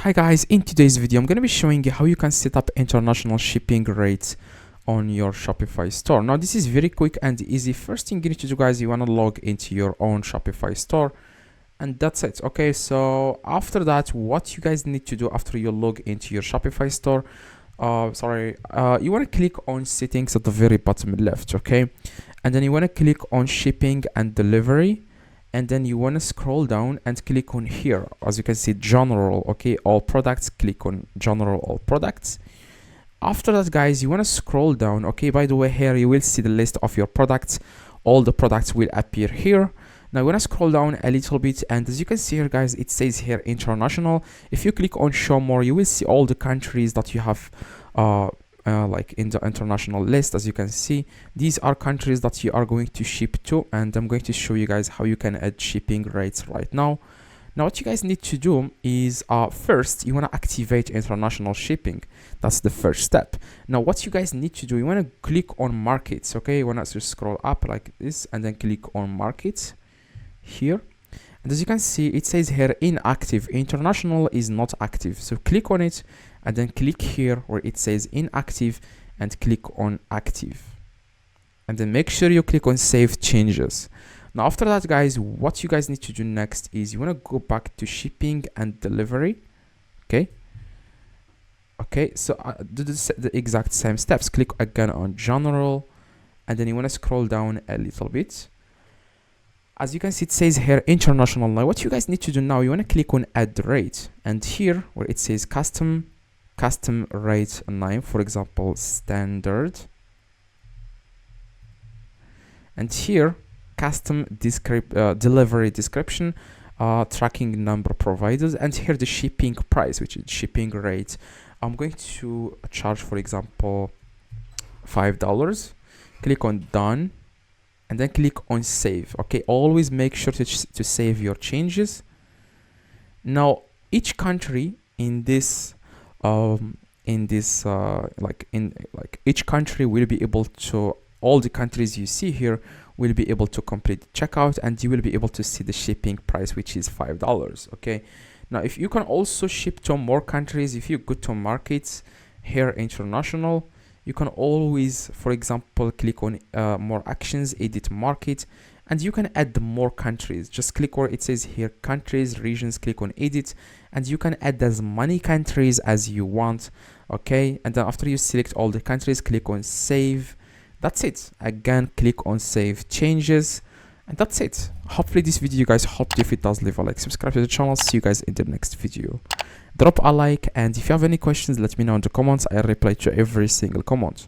Hi guys, in today's video I'm going to be showing you how you can set up international shipping rates on your Shopify store. Now this is very quick and easy. First thing you need to do, guys, you want to log into your own Shopify store, and that's it. Okay, so after that, what you guys need to do after you log into your Shopify store, you want to click on settings at the very bottom left. Okay, and then you want to click on shipping and delivery, and then you want to scroll down and click on here, as you can see, general. Okay, all products, click on general all products. After that, guys, you want to scroll down. Okay, by the way, here you will see the list of your products. All the products will appear here. Now you want to scroll down a little bit, and as you can see here, guys, it says here international. If you click on show more, you will see all the countries that you have like in the international list. As you can see, these are countries that you are going to ship to, and I'm going to show you guys how you can add shipping rates right now. Now what you guys need to do is first you want to activate international shipping. That's the first step. Now what you guys need to do, you want to click on markets. Okay, you want to just scroll up like this and then click on markets here, and as you can see, it says here inactive. International is not active, so click on it and then click here where it says inactive and click on active, and then make sure you click on save changes. Now after that, guys, what you guys need to do next is you want to go back to shipping and delivery. Okay, so do the exact same steps. Click again on general, and then you want to scroll down a little bit. As you can see, it says here international. Now what you guys need to do now, you want to click on add rate, and here where it says custom rate name, for example, standard, and here custom delivery description, tracking number providers, and here the shipping price, which is shipping rate. I'm going to charge, for example, $5. Click on done, and then click on save. Okay, always make sure to save your changes. Now each country in this each country will be able to, all the countries you see here will be able to complete checkout, and you will be able to see the shipping price, which is $5. Okay, now if you can also ship to more countries, if you go to markets here, international, you can always, for example, click on more actions, edit market, and you can add more countries. Just click where it says here countries, regions, click on edit, and you can add as many countries as you want. Okay, and then after you select all the countries, click on save. That's it. Again, click on save changes, and that's it. Hopefully this video, you guys, helped you. If it does, leave a like, subscribe to the channel. See you guys in the next video. Drop a like, and if you have any questions, let me know in the comments. I reply to every single comment.